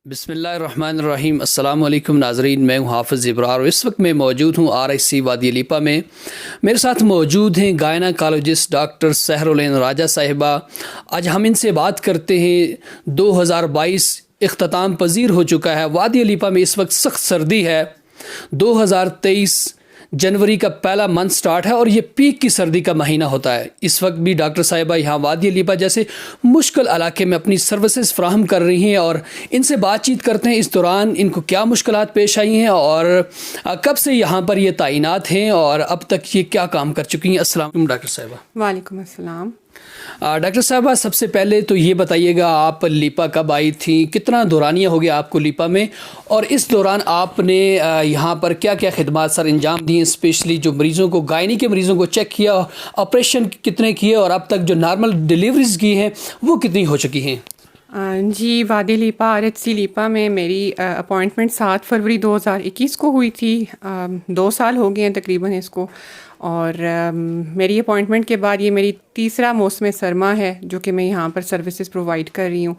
بسم اللہ الرحمن الرحیم۔ السلام علیکم ناظرین، میں ہوں حافظ ابرار اور اس وقت میں موجود ہوں RIC وادی لیپا میں۔ میرے ساتھ موجود ہیں گائناکالوجسٹ ڈاکٹر سحر العین راجہ صاحبہ۔ آج ہم ان سے بات کرتے ہیں۔ 2022 اختتام پذیر ہو چکا ہے۔ وادی لیپا میں اس وقت سخت سردی ہے۔ 2023 جنوری کا پہلا منتھ سٹارٹ ہے اور یہ پیک کی سردی کا مہینہ ہوتا ہے۔ اس وقت بھی ڈاکٹر صاحبہ یہاں وادی لیپا جیسے مشکل علاقے میں اپنی سروسز فراہم کر رہی ہیں اور ان سے بات چیت کرتے ہیں اس دوران ان کو کیا مشکلات پیش آئی ہیں اور کب سے یہاں پر یہ تعینات ہیں اور اب تک یہ کیا کام کر چکی ہیں۔ السلام علیکم ڈاکٹر صاحبہ۔ وعلیکم السلام۔ ڈاکٹر صاحبہ، سب سے پہلے تو یہ بتائیے گا آپ لیپا کب آئی تھیں، کتنا دورانیہ ہو گیا آپ کو لیپا میں، اور اس دوران آپ نے یہاں پر کیا کیا خدمات سر انجام دی ہیں، اسپیشلی جو مریضوں کو گائنی کے مریضوں کو چیک کیا، آپریشن کتنے کیے اور اب تک جو نارمل ڈیلیوریز کی ہیں وہ کتنی ہو چکی ہیں؟ جی، وادی لیپا RHC لیپا میں میری اپوائنٹمنٹ 7 فروری 2021 کو ہوئی تھی۔ 2 سال ہو گئے ہیں تقریباً اس کو، اور میری اپوائنٹمنٹ کے بعد یہ میری تیسرا موسم سرما ہے جو کہ میں یہاں پر سروسز پرووائڈ کر رہی ہوں۔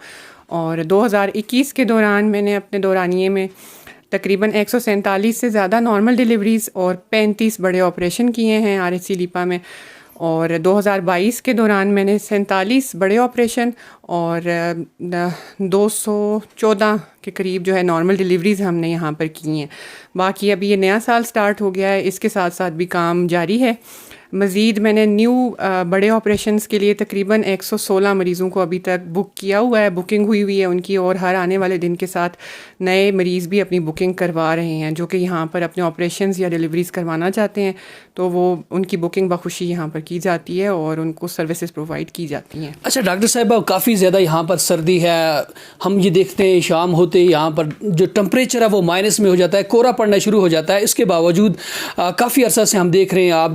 اور 2021 کے دوران میں نے اپنے دورانیے میں تقریباً 147 سے زیادہ نارمل ڈیلیوریز اور 35 بڑے آپریشن کیے ہیں RHC لیپا میں، اور 2022 کے دوران میں نے 47 بڑے آپریشن اور 214 کے قریب جو ہے نارمل ڈیلیوریز ہم نے یہاں پر کی ہیں۔ باقی ابھی یہ نیا سال سٹارٹ ہو گیا ہے، اس کے ساتھ ساتھ بھی کام جاری ہے۔ مزید میں نے نیو بڑے آپریشنز کے لیے تقریباً 116 مریضوں کو ابھی تک بک کیا ہوا ہے، بکنگ ہوئی ہے ان کی، اور ہر آنے والے دن کے ساتھ نئے مریض بھی اپنی بکنگ کروا رہے ہیں جو کہ یہاں پر اپنے آپریشنز یا ڈیلیوریز کروانا چاہتے ہیں، تو وہ ان کی بکنگ بخوشی یہاں پر کی جاتی ہے اور ان کو سروسز پرووائڈ کی جاتی ہیں۔ اچھا ڈاکٹر صاحبہ، کافی زیادہ یہاں پر سردی ہے، ہم یہ دیکھتے ہیں شام ہوتے یہاں پر جو ٹمپریچر ہے وہ مائنس میں ہو جاتا ہے، کورا پڑنا شروع ہو جاتا ہے۔ اس کے باوجود کافی عرصہ سے ہم دیکھ رہے ہیں آپ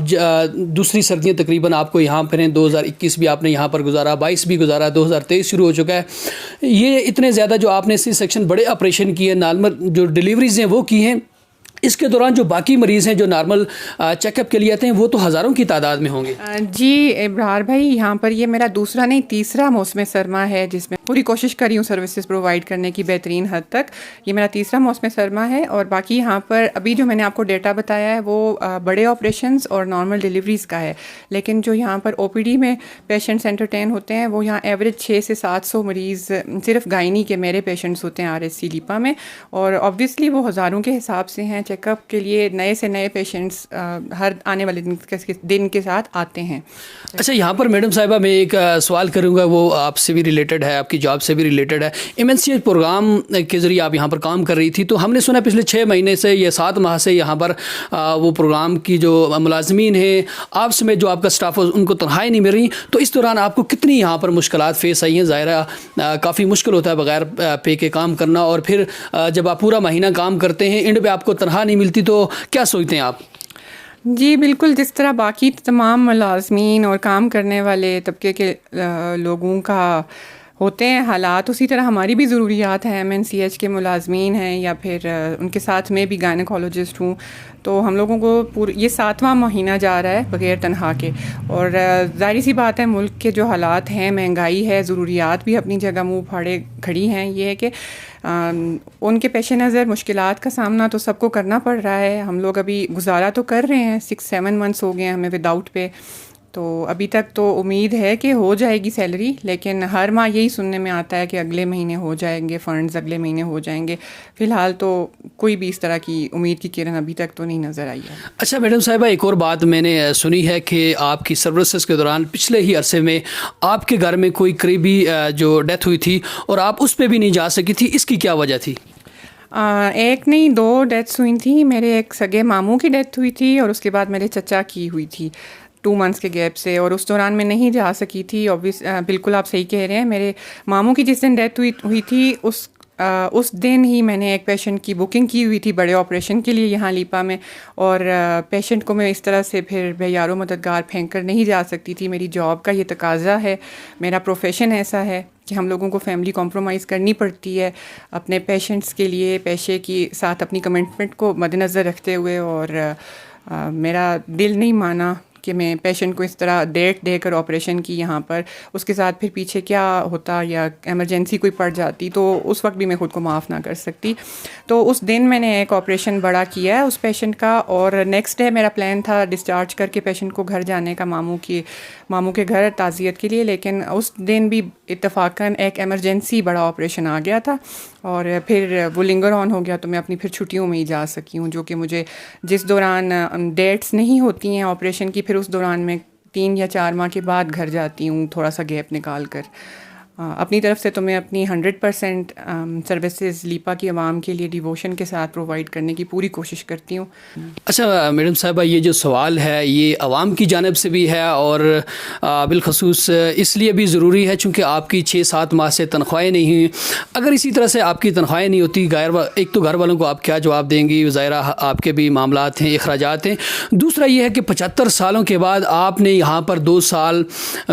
دوسری سردیاں تقریباً آپ کو یہاں پر ہیں، 2021 بھی آپ نے یہاں پر گزارا، 22 بھی گزارا، 2023 شروع ہو چکا ہے۔ یہ اتنے زیادہ جو آپ نے سی سیکشن بڑے آپریشن کیے، نارمل جو ڈیلیوریز ہیں وہ کی ہیں، اس کے دوران جو باقی مریض ہیں جو نارمل چیک اپ کے لیے آتے ہیں وہ تو ہزاروں کی تعداد میں ہوں گے۔ جی ابرار بھائی، یہاں پر یہ میرا دوسرا نہیں تیسرا موسم سرما ہے جس میں پوری کوشش کری ہوں سروسز پرووائڈ کرنے کی بہترین حد تک۔ یہ میرا تیسرا موسم سرما ہے، اور باقی یہاں پر ابھی جو میں نے آپ کو ڈیٹا بتایا ہے وہ بڑے آپریشنز اور نارمل ڈیلیوریز کا ہے، لیکن جو یہاں پر OPD میں پیشنٹس انٹرٹین ہوتے ہیں وہ یہاں ایوریج 600 سے 700 مریض صرف گائنی کے میرے پیشنٹس ہوتے ہیں RHC لیپا میں، اور آبویسلی وہ ہزاروں کے حساب سے ہیں۔ چیک اپ کے لیے نئے سے نئے پیشنٹس ہر آنے والے دن کے ساتھ آتے ہیں۔ اچھا، یہاں پر میڈم صاحبہ میں ایک سوال کروں گا، وہ آپ سے بھی ریلیٹڈ ہے، آپ کی جاب سے بھی ریلیٹڈ ہے۔ MNCH پروگرام کے ذریعے آپ یہاں پر کام کر رہی تھی، تو ہم نے سنا پچھلے 6 مہینے سے یا 7 ماہ سے یہاں پر وہ پروگرام کی جو ملازمین ہیں آپ سمیت جو آپ کا اسٹاف ہے ان کو تنخواہیں نہیں مل رہی، تو اس دوران آپ کو کتنی یہاں پر مشکلات فیس آئی ہیں؟ ظاہرہ کافی مشکل ہوتا ہے بغیر پے کے کام کرنا، اور پھر جب آپ پورا مہینہ کام کرتے ہیں اینڈ پہ آپ کو تنخواہ نہیں ملتی، تو کیا سوچتے ہیں آپ؟ جی بالکل، جس طرح باقی تمام ملازمین اور کام کرنے والے طبقے کے لوگوں کا ہوتے ہیں حالات، اسی طرح ہماری بھی ضروریات ہیں۔ MNCH کے ملازمین ہیں یا پھر ان کے ساتھ میں بھی گائنیکالوجسٹ ہوں، تو ہم لوگوں کو یہ 7واں مہینہ جا رہا ہے بغیر تنخواہ کے، اور ظاہر سی بات ہے ملک کے جو حالات ہیں، مہنگائی ہے، ضروریات بھی اپنی جگہ منہ پھاڑے کھڑی ہیں۔ یہ ہے کہ ان کے پیش نظر مشکلات کا سامنا تو سب کو کرنا پڑ رہا ہے۔ ہم لوگ ابھی گزارا تو کر رہے ہیں، 6-7 منتھس ہو گئے ہیں ہمیں وداؤٹ پے، تو ابھی تک تو امید ہے کہ ہو جائے گی سیلری، لیکن ہر ماہ یہی سننے میں آتا ہے کہ اگلے مہینے ہو جائیں گے فنڈز، اگلے مہینے ہو جائیں گے۔ فی الحال تو کوئی بھی اس طرح کی امید کی کرن ابھی تک تو نہیں نظر آئی ہے۔ اچھا میڈم صاحبہ، ایک اور بات میں نے سنی ہے کہ آپ کی سروسز کے دوران پچھلے ہی عرصے میں آپ کے گھر میں کوئی قریبی جو ڈیتھ ہوئی تھی اور آپ اس پہ بھی نہیں جا سکی تھی، اس کی کیا وجہ تھی؟ ایک نہیں 2 ڈیتھس ہوئی تھیں۔ میرے ایک سگے ماموں کی ڈیتھ ہوئی تھی اور اس کے بعد میرے چچا کی ہوئی تھی 2 منتھس کے گیپ سے، اور اس دوران میں نہیں جا سکی تھی۔ بالکل آپ صحیح کہہ رہے ہیں، میرے ماموں کی جس دن ڈیتھ ہوئی تھی اس دن ہی میں نے ایک پیشنٹ کی بکنگ کی ہوئی تھی بڑے آپریشن کے لیے یہاں لیپا میں، اور پیشنٹ کو میں اس طرح سے پھر بے یار و مددگار پھینک کر نہیں جا سکتی تھی۔ میری جاب کا یہ تقاضا ہے، میرا پروفیشن ایسا ہے کہ ہم لوگوں کو فیملی کمپرومائز کرنی پڑتی ہے اپنے پیشنٹس کے لیے، پیشے کی ساتھ اپنی کمٹمنٹ کو مد نظر رکھتے ہوئے، اور میرا دل نہیں مانا کہ میں پیشنٹ کو اس طرح ڈیٹ دے کر آپریشن کی یہاں پر، اس کے ساتھ پھر پیچھے کیا ہوتا یا ایمرجنسی کوئی پڑ جاتی تو اس وقت بھی میں خود کو معاف نہ کر سکتی. تو اس دن میں نے ایک آپریشن بڑا کیا ہے اس پیشنٹ کا، اور نیکسٹ ڈے میرا پلان تھا ڈسچارج کر کے پیشنٹ کو گھر جانے کا، ماموں کے گھر تعزیت کے لیے، لیکن اس دن بھی اتفاقاً ایک ایمرجنسی بڑا آپریشن آ گیا تھا اور پھر وہ لنگر آن ہو گیا، تو میں اپنی پھر چھٹیوں میں ہی جا سکی ہوں، جو کہ مجھے جس دوران ڈیٹس نہیں ہوتی ہیں آپریشن کی، پھر اس دوران میں 3 یا 4 ماہ کے بعد گھر جاتی ہوں تھوڑا سا گیپ نکال کر. اپنی طرف سے تو میں اپنی 100% سروسز لیپا کی عوام کے لیے ڈیووشن کے ساتھ پرووائڈ کرنے کی پوری کوشش کرتی ہوں. اچھا میڈم صاحبہ، یہ جو سوال ہے یہ عوام کی جانب سے بھی ہے اور بالخصوص اس لیے بھی ضروری ہے چونکہ آپ کی 6-7 ماہ سے تنخواہیں نہیں ہوئیں. اگر اسی طرح سے آپ کی تنخواہیں نہیں ہوتی، ایک تو گھر والوں کو آپ کیا جواب دیں گی، ظاہرہ آپ کے بھی معاملات ہیں، اخراجات ہیں. دوسرا یہ ہے کہ 75 سالوں کے بعد آپ نے یہاں پر 2 سال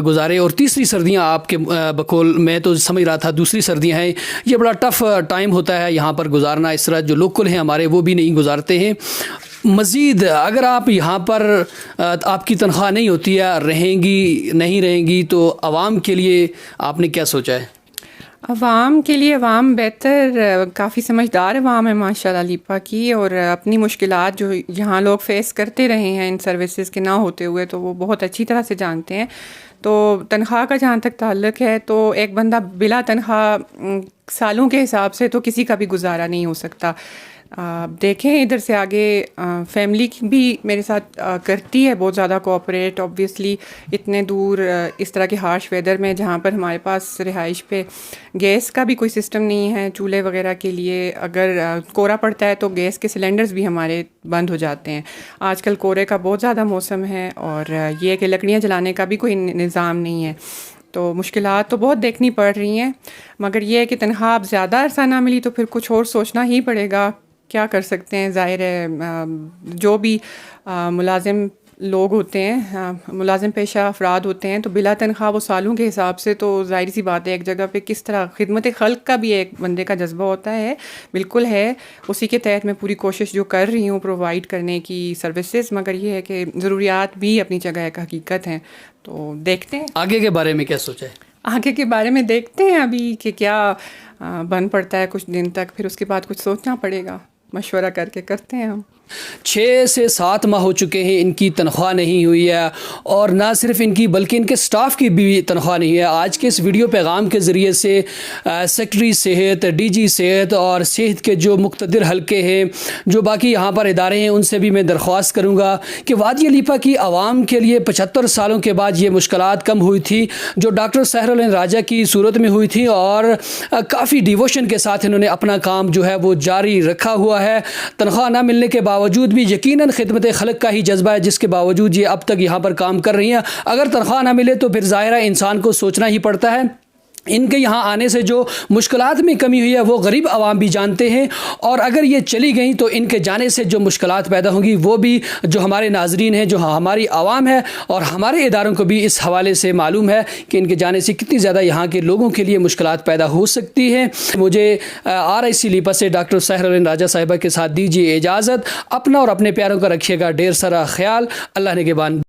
گزارے اور تیسری سردیاں آپ کے بقول میں تو سمجھ رہا تھا دوسری سردیاں ہیں. یہ بڑا ٹف ٹائم ہوتا ہے یہاں پر گزارنا، اس طرح جو لوکل ہیں ہمارے وہ بھی نہیں گزارتے ہیں. مزید اگر آپ یہاں پر آپ کی تنخواہ نہیں ہوتی ہے، نہیں رہیں گی تو عوام کے لیے آپ نے کیا سوچا ہے؟ عوام کے لیے عوام بہتر، کافی سمجھدار عوام ہے ماشاء اللہ لیپا کی، اور اپنی مشکلات جو یہاں لوگ فیس کرتے رہے ہیں ان سروسز کے نہ ہوتے ہوئے تو وہ بہت اچھی طرح سے جانتے ہیں. تو تنخواہ کا جہاں تک تعلق ہے تو ایک بندہ بلا تنخواہ سالوں کے حساب سے تو کسی کا بھی گزارا نہیں ہو سکتا. دیکھیں ادھر سے آگے فیملی بھی میرے ساتھ کرتی ہے بہت زیادہ کوآپریٹ، اوبویسلی اتنے دور اس طرح کے ہارش ویدر میں جہاں پر ہمارے پاس رہائش پہ گیس کا بھی کوئی سسٹم نہیں ہے چولہے وغیرہ کے لیے. اگر کورا پڑتا ہے تو گیس کے سلنڈرز بھی ہمارے بند ہو جاتے ہیں. آج کل کورے کا بہت زیادہ موسم ہے اور یہ کہ لکڑیاں جلانے کا بھی کوئی نظام نہیں ہے، تو مشکلات تو بہت دیکھنی پڑ رہی ہیں. مگر یہ ہے کہ تنخواہ اب زیادہ عرصہ نہ ملی تو پھر کچھ اور سوچنا ہی پڑے گا، کیا کر سکتے ہیں. ظاہر ہے جو بھی ملازم لوگ ہوتے ہیں، ملازم پیشہ افراد ہوتے ہیں، تو بلا تنخواہ وہ سالوں کے حساب سے تو ظاہر سی بات ہے ایک جگہ پہ کس طرح خدمت خلق کا بھی ایک بندے کا جذبہ ہوتا ہے، بالکل ہے. اسی کے تحت میں پوری کوشش جو کر رہی ہوں پرووائڈ کرنے کی سروسز، مگر یہ ہے کہ ضروریات بھی اپنی جگہ ایک حقیقت ہیں. تو دیکھتے ہیں آگے کے بارے میں کیا سوچا ہے؟ آگے کے بارے میں دیکھتے ہیں ابھی کہ کیا بن پڑتا ہے کچھ دن تک، پھر اس کے بعد کچھ سوچنا پڑے گا، مشورہ کر کے کرتے ہیں ہم. 6 سے 7 ماہ ہو چکے ہیں ان کی تنخواہ نہیں ہوئی ہے، اور نہ صرف ان کی بلکہ ان کے سٹاف کی بھی تنخواہ نہیں ہے. آج کے اس ویڈیو پیغام کے ذریعے سے سیکٹری صحت، ڈی جی صحت اور صحت کے جو مقتدر حلقے ہیں، جو باقی یہاں پر ادارے ہیں، ان سے بھی میں درخواست کروں گا کہ وادی لیپا کی عوام کے لیے 75 سالوں کے بعد یہ مشکلات کم ہوئی تھی جو ڈاکٹر سحر العین راجہ کی صورت میں ہوئی تھی، اور کافی ڈیووشن کے ساتھ انہوں نے اپنا کام جو ہے وہ جاری رکھا ہوا ہے. تنخواہ نہ ملنے کے باوجود بھی یقیناً خدمت خلق کا ہی جذبہ ہے جس کے باوجود یہ اب تک یہاں پر کام کر رہی ہیں. اگر تنخواہ نہ ملے تو پھر ظاہرہ انسان کو سوچنا ہی پڑتا ہے. ان کے یہاں آنے سے جو مشکلات میں کمی ہوئی ہے وہ غریب عوام بھی جانتے ہیں، اور اگر یہ چلی گئیں تو ان کے جانے سے جو مشکلات پیدا ہوں گی وہ بھی جو ہمارے ناظرین ہیں، جو ہماری عوام ہے اور ہمارے اداروں کو بھی اس حوالے سے معلوم ہے کہ ان کے جانے سے کتنی زیادہ یہاں کے لوگوں کے لیے مشکلات پیدا ہو سکتی ہیں. مجھے RIC لیپا سے ڈاکٹر سحر العین راجہ صاحبہ کے ساتھ دیجیے اجازت. اپنا اور اپنے پیاروں کا رکھیے گا ڈھیر سارا خیال. اللہ نگہبان.